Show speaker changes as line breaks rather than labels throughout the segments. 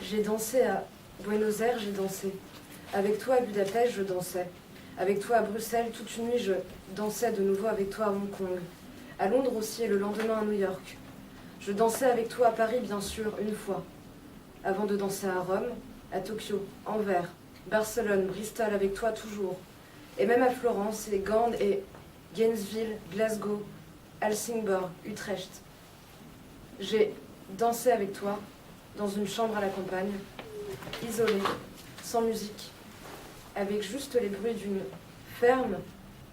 J'ai dansé à Buenos Aires, j'ai dansé. Avec toi à Budapest, je dansais. Avec toi à Bruxelles, toute une nuit, je dansais de nouveau avec toi à Hong Kong. À Londres aussi et le lendemain à New York. Je dansais avec toi à Paris, bien sûr, une fois. Avant de danser à Rome, à Tokyo, Anvers, Barcelone, Bristol, avec toi toujours. Et même à Florence et Gand et Gainesville, Glasgow, Helsingborg, Utrecht. J'ai dansé avec toi dans une chambre à la campagne, isolée, sans musique, avec juste les bruits d'une ferme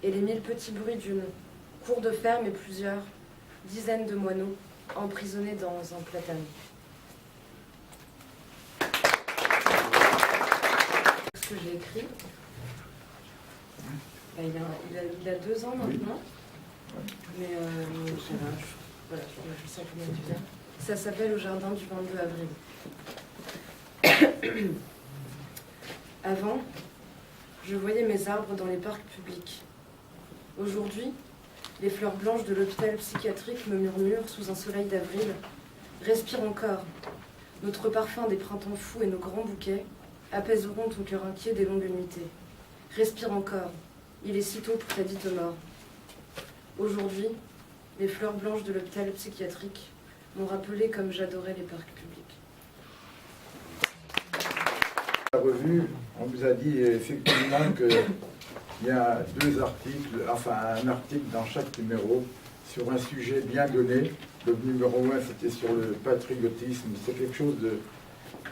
et les 1000 petits bruits d'une cour de ferme et plusieurs dizaines de moineaux emprisonnés dans un platane. Ce que j'ai écrit, il a 2 ans maintenant, mais voilà, je sais combien tu viens. Ça s'appelle Au jardin du 22 avril. Avant, je voyais mes arbres dans les parcs publics. Aujourd'hui, les fleurs blanches de l'hôpital psychiatrique me murmurent sous un soleil d'avril. Respire encore. Notre parfum des printemps fous et nos grands bouquets apaiseront ton cœur inquiet des longues nuitées. Respire encore. Il est si tôt pour ta dite mort. Aujourd'hui, les fleurs blanches de l'hôpital psychiatrique m'ont rappelé comme j'adorais les parcs publics.
La revue, on vous a dit effectivement qu'il y a 2 articles, enfin un article dans chaque numéro sur un sujet bien donné. Le numéro 1, c'était sur le patriotisme. C'est quelque chose de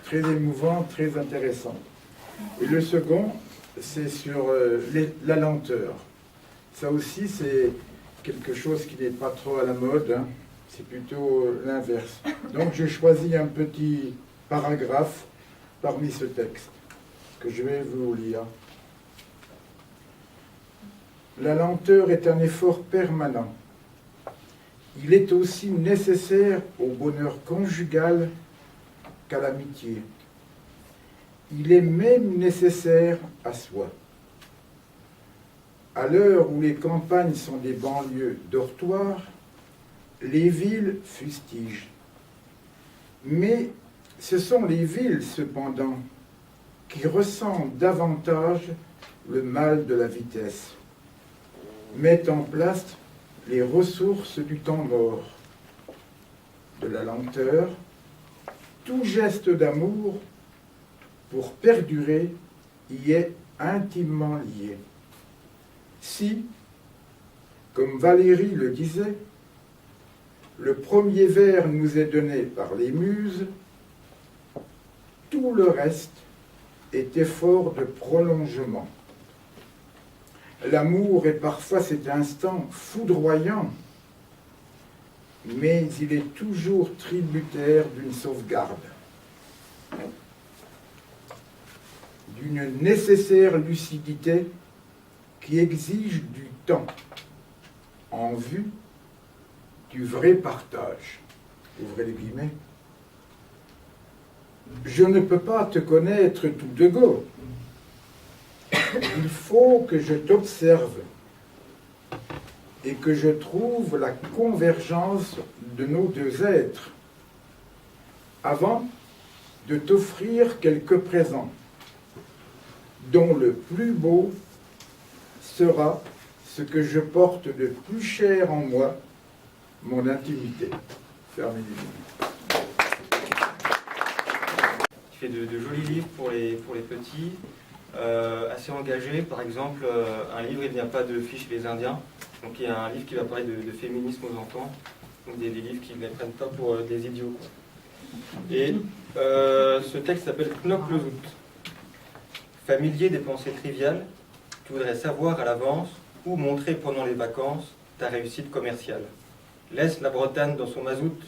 très émouvant, très intéressant. Et le second, c'est sur la lenteur. Ça aussi, c'est quelque chose qui n'est pas trop à la mode, hein. C'est plutôt l'inverse. Donc j'ai choisi un petit paragraphe parmi ce texte que je vais vous lire. La lenteur est un effort permanent. Il est aussi nécessaire au bonheur conjugal qu'à l'amitié. Il est même nécessaire à soi. À l'heure où les campagnes sont des banlieues dortoirs, les villes fustigent. Mais ce sont les villes, cependant, qui ressentent davantage le mal de la vitesse, mettent en place les ressources du temps mort, de la lenteur, tout geste d'amour, pour perdurer, y est intimement lié. Si, comme Valérie le disait, le premier vers nous est donné par les muses, tout le reste est effort de prolongement. L'amour est parfois cet instant foudroyant, mais il est toujours tributaire d'une sauvegarde, d'une nécessaire lucidité qui exige du temps en vue du vrai partage. Ouvrez les guillemets. Je ne peux pas te connaître tout de go. Il faut que je t'observe et que je trouve la convergence de nos 2 êtres avant de t'offrir quelques présents, dont le plus beau sera ce que je porte de plus cher en moi, mon intimité. Fermez les yeux.
Tu fais de jolis livres pour les petits, assez engagés. Par exemple, un livre, il n'y a pas de fiches les Indiens. Donc il y a un livre qui va parler de féminisme aux enfants. Donc des livres qui ne les prennent pas pour des idiots, quoi. Et ce texte s'appelle Knock le Zout. Familier des pensées triviales, tu voudrais savoir à l'avance où montrer pendant les vacances ta réussite commerciale. Laisse la Bretagne dans son mazout,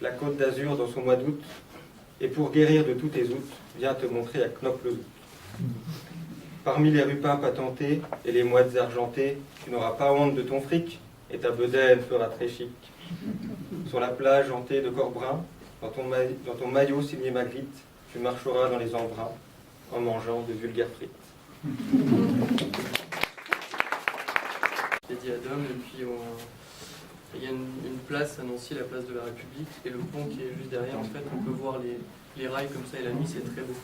la Côte d'Azur dans son mois d'août, et pour guérir de tous tes outs, viens te montrer à Knock-le-Zout. Parmi les rupins patentés et les mouettes argentées, tu n'auras pas honte de ton fric, et ta bedaine fera très chic. Sur la plage hantée de corps bruns, dans ton maillot signé Magritte, tu marcheras dans les embruns, en mangeant de vulgaires frites. J'ai dit à Dom, et puis
Il y a une place à Nancy, la place de la République, et le pont qui est juste derrière, en fait, on peut voir les rails comme ça, et la nuit, c'est très beau.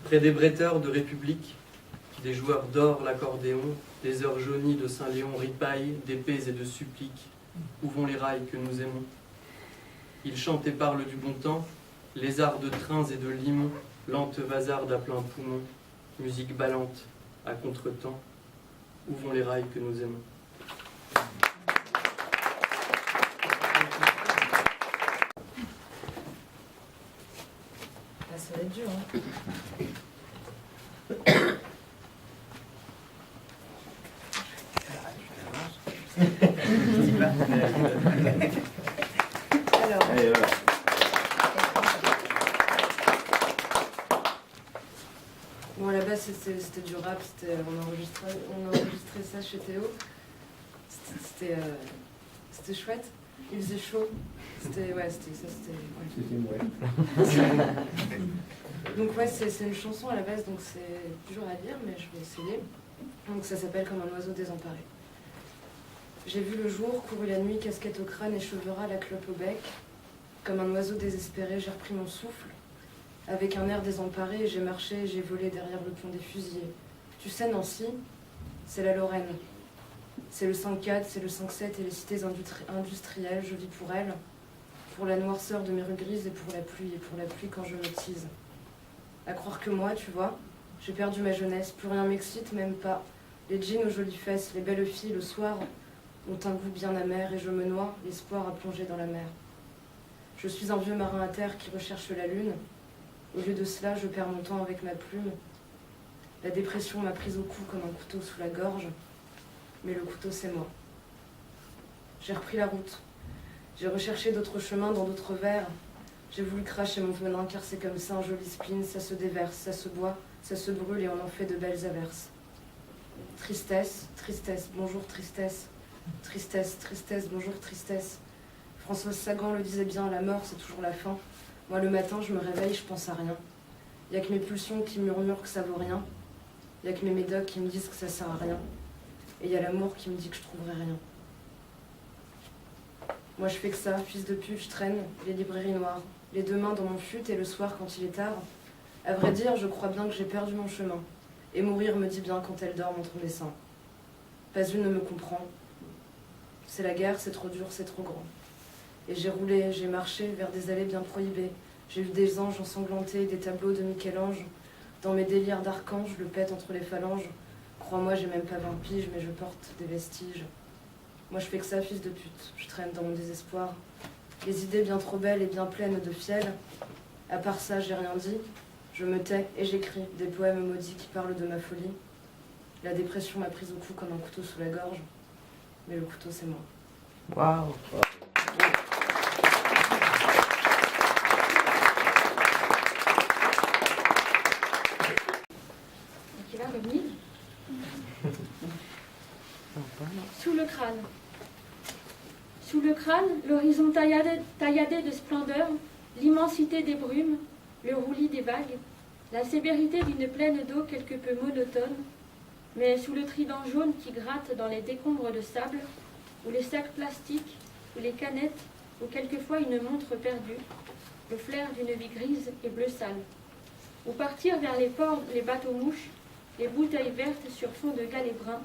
Près des bretteurs de République, des joueurs d'or l'accordéon, des heures jaunies de Saint-Léon ripaillent d'épées et de suppliques. Où vont les rails que nous aimons? Ils chantent et parlent du bon temps, lézards de trains et de limons, lente vasarde à plein poumon, musique ballante à contre-temps. Où vont les rails que nous aimons?
Ah, ça va être dur, hein. Alors,
Allez, voilà.
bon, à la base, c'était du rap, on enregistrait ça chez Théo. C'était chouette. Il faisait chaud. C'était. Ouais. Donc, ouais, c'est une chanson à la base, donc c'est dur à dire, mais je vais essayer. Donc, ça s'appelle Comme un oiseau désemparé. J'ai vu le jour, couru la nuit, casquette au crâne et cheveux ras, la clope au bec. Comme un oiseau désespéré, j'ai repris mon souffle. Avec un air désemparé, j'ai marché et j'ai volé derrière le pont des fusillés. Tu sais, Nancy, c'est la Lorraine. C'est le 5-4, c'est le 5-7 et les cités industrielles. Je vis pour elles, pour la noirceur de mes rues grises et pour la pluie quand je me tease. À croire que moi, tu vois, j'ai perdu ma jeunesse, plus rien m'excite, même pas. Les jeans aux jolies fesses, les belles filles, le soir, ont un goût bien amer et je me noie, l'espoir à plonger dans la mer. Je suis un vieux marin à terre qui recherche la lune. Au lieu de cela, je perds mon temps avec ma plume. La dépression m'a prise au cou comme un couteau sous la gorge. Mais le couteau, c'est moi. J'ai repris la route. J'ai recherché d'autres chemins dans d'autres vers. J'ai voulu cracher mon venin car c'est comme ça un joli spleen. Ça se déverse, ça se boit, ça se brûle et on en fait de belles averses. Tristesse, tristesse, bonjour tristesse. Tristesse, tristesse, bonjour tristesse. Françoise Sagan le disait bien, la mort c'est toujours la fin. Moi le matin je me réveille, je pense à rien. Y a que mes pulsions qui murmurent que ça vaut rien. Y a que mes médocs qui me disent que ça sert à rien. Et y a l'amour qui me dit que je trouverai rien. Moi je fais que ça, fils de pute, je traîne les librairies noires, les deux mains dans mon fut et le soir quand il est tard. À vrai dire, je crois bien que j'ai perdu mon chemin. Et mourir me dit bien quand elle dort entre mes seins. Pas une ne me comprend. C'est la guerre, c'est trop dur, c'est trop grand. Et j'ai roulé, j'ai marché vers des allées bien prohibées. J'ai vu des anges ensanglantés, des tableaux de Michel-Ange. Dans mes délires d'archange, le pète entre les phalanges. Crois-moi, j'ai même pas 20 piges, mais je porte des vestiges. Moi je fais que ça, fils de pute. Je traîne dans mon désespoir. Les idées bien trop belles et bien pleines de fiel. À part ça, j'ai rien dit. Je me tais et j'écris des poèmes maudits qui parlent de ma folie. La dépression m'a prise au cou comme un couteau sous la gorge. Mais le couteau, c'est moi.
Waouh.
Qui va revenir. Sous le crâne. Sous le crâne, l'horizon tailladé de splendeur, l'immensité des brumes, le roulis des vagues, la sévérité d'une plaine d'eau quelque peu monotone, mais sous le trident jaune qui gratte dans les décombres de sable, ou les sacs plastiques, ou les canettes, ou quelquefois une montre perdue, le flair d'une vie grise et bleu sale. Ou partir vers les ports, les bateaux-mouches, les bouteilles vertes sur fond de galets bruns,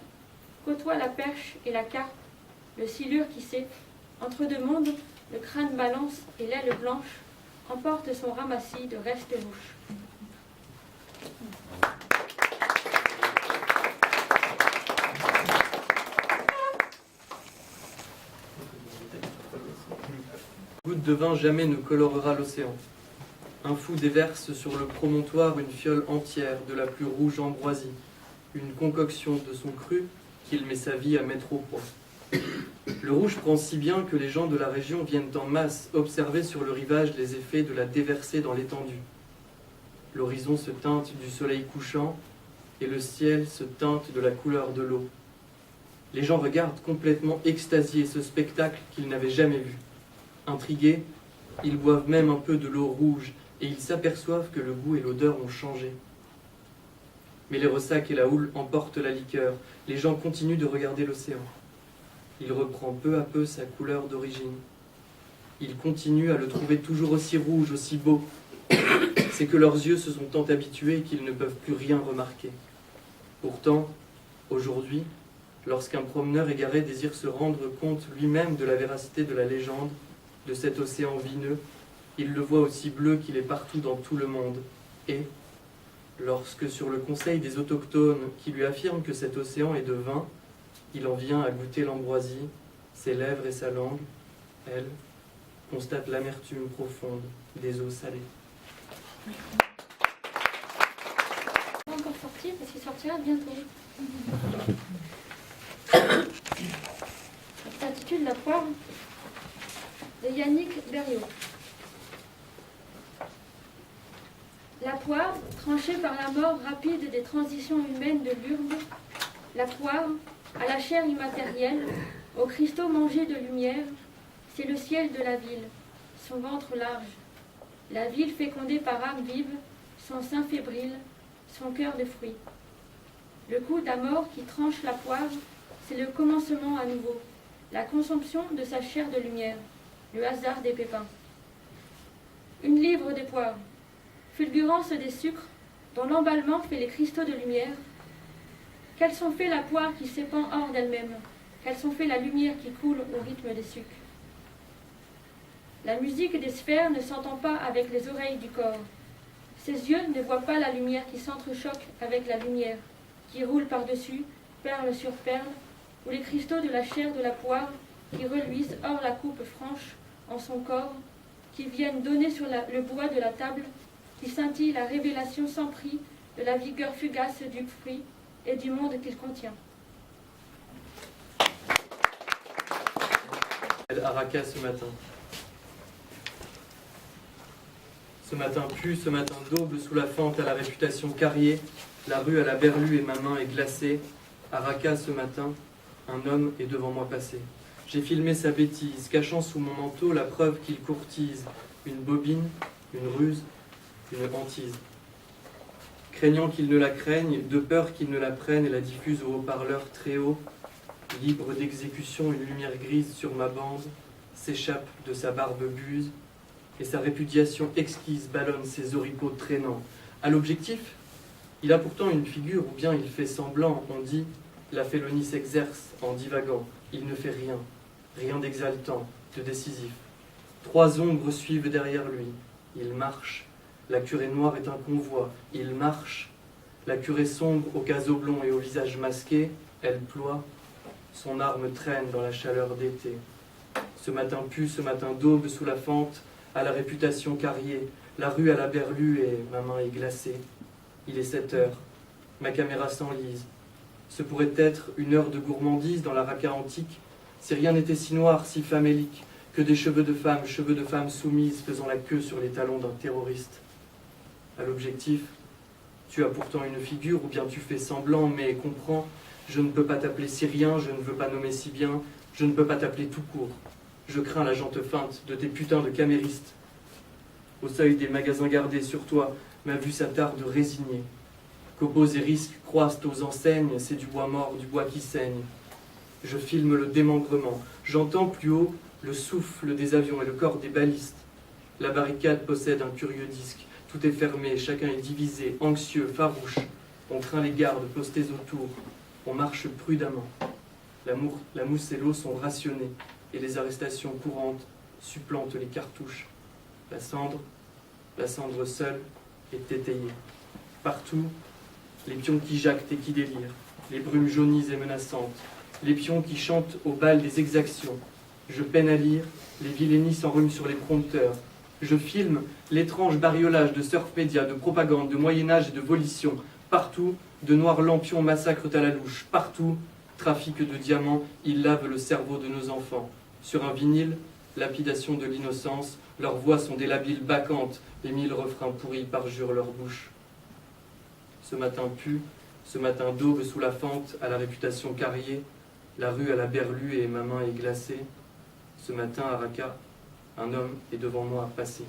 côtoient la perche et la carpe, le silure qui sait, entre deux mondes, le crâne balance et l'aile blanche emporte son ramassis de restes louches.
Goutte de vin jamais ne colorera l'océan. Un fou déverse sur le promontoire une fiole entière de la plus rouge ambroisie, une concoction de son cru qu'il met sa vie à mettre au point. Le rouge prend si bien que les gens de la région viennent en masse observer sur le rivage les effets de la déversée dans l'étendue. L'horizon se teinte du soleil couchant et le ciel se teinte de la couleur de l'eau. Les gens regardent complètement extasiés ce spectacle qu'ils n'avaient jamais vu. Intrigués, ils boivent même un peu de l'eau rouge et ils s'aperçoivent que le goût et l'odeur ont changé. Mais les ressacs et la houle emportent la liqueur. Les gens continuent de regarder l'océan. il reprend peu à peu sa couleur d'origine. Il continue à le trouver toujours aussi rouge, aussi beau. C'est que leurs yeux se sont tant habitués qu'ils ne peuvent plus rien remarquer. Pourtant, aujourd'hui, lorsqu'un promeneur égaré désire se rendre compte lui-même de la véracité de la légende, de cet océan vineux, il le voit aussi bleu qu'il est partout dans tout le monde. Et, lorsque sur le conseil des autochtones qui lui affirment que cet océan est de vin, il en vient à goûter l'ambroisie, ses lèvres et sa langue, elle, constate l'amertume profonde des eaux salées.
Pas encore sorti parce qu'il sortira bientôt. Ça s'intitule La poire de Yannick Berriot. La poire, tranchée par la mort rapide des transitions humaines de l'urbe, la poire, à la chair immatérielle, aux cristaux mangés de lumière, c'est le ciel de la ville, son ventre large, la ville fécondée par âme vive, son sein fébrile, son cœur de fruits. Le coup d'Amor qui tranche la poire, c'est le commencement à nouveau, la consomption de sa chair de lumière, le hasard des pépins. Une livre de poire, fulgurance des sucres, dont l'emballement fait les cristaux de lumière. Qu'elles sont fait la poire qui s'épand hors d'elle-même, qu'elles sont fait la lumière qui coule au rythme des sucs. La musique des sphères ne s'entend pas avec les oreilles du corps. Ses yeux ne voient pas la lumière qui s'entrechoque avec la lumière, qui roule par-dessus, perle sur perle, ou les cristaux de la chair de la poire qui reluisent hors la coupe franche en son corps, qui viennent donner sur le bois de la table, qui scintille la révélation sans prix de la vigueur fugace du fruit et du monde qu'il contient.
Araka ce matin. Ce matin pu, ce matin d'aube, sous la fente à la réputation carriée, la rue à la berlue et ma main est glacée. Araka ce matin, un homme est devant moi passé. J'ai filmé sa bêtise, cachant sous mon manteau la preuve qu'il courtise, une bobine, une ruse, une hantise. Craignant qu'il ne la craigne, de peur qu'il ne la prenne et la diffuse au haut-parleur très haut, libre d'exécution, une lumière grise sur ma bande s'échappe de sa barbe buse, et sa répudiation exquise ballonne ses oripeaux traînants. À l'objectif, il a pourtant une figure, ou bien il fait semblant, on dit, la félonie s'exerce en divagant, il ne fait rien, rien d'exaltant, de décisif. 3 ombres suivent derrière lui, il marche, la curée noire est un convoi, il marche, la curée sombre au caseau blond et au visage masqué, elle ploie, son arme traîne dans la chaleur d'été. Ce matin pu, ce matin d'aube sous la fente, à la réputation carriée, la rue à la berlue et ma main est glacée. Il est 7 heures, ma caméra s'enlise. Ce pourrait être une heure de gourmandise dans la raqqa antique, si rien n'était si noir, si famélique, que des cheveux de femmes soumises faisant la queue sur les talons d'un terroriste. À l'objectif, tu as pourtant une figure, ou bien tu fais semblant, mais comprends, je ne peux pas t'appeler si rien, je ne veux pas nommer si bien, je ne peux pas t'appeler tout court. Je crains la jante feinte de tes putains de caméristes. Au seuil des magasins gardés sur toi, ma vue s'attarde résignée. Copeaux et risques croissent aux enseignes, c'est du bois mort, du bois qui saigne. Je filme le démembrement, j'entends plus haut le souffle des avions et le corps des balistes. La barricade possède un curieux disque, tout est fermé, chacun est divisé, anxieux, farouche. On craint les gardes postés autour, on marche prudemment. La mousse et l'eau sont rationnées, et les arrestations courantes supplantent les cartouches. La cendre seule est étayée. Partout, les pions qui jactent et qui délirent, les brumes jaunies et menaçantes, les pions qui chantent au bal des exactions. Je peine à lire, les vilainies s'enrhument sur les prompteurs. Je filme l'étrange bariolage de surf-média, de propagande, de Moyen-Âge et de volition. Partout, de noirs lampions massacrent à la louche. Partout, trafic de diamants, ils lavent le cerveau de nos enfants. Sur un vinyle, lapidation de l'innocence, leurs voix sont des labiles bacchantes, les 1000 refrains pourris parjurent leur bouche. Ce matin pu, ce matin d'aube sous la fente, à la réputation carriée, la rue à la berlue et ma main est glacée. Ce matin à Raqqa, un homme est devant moi passé.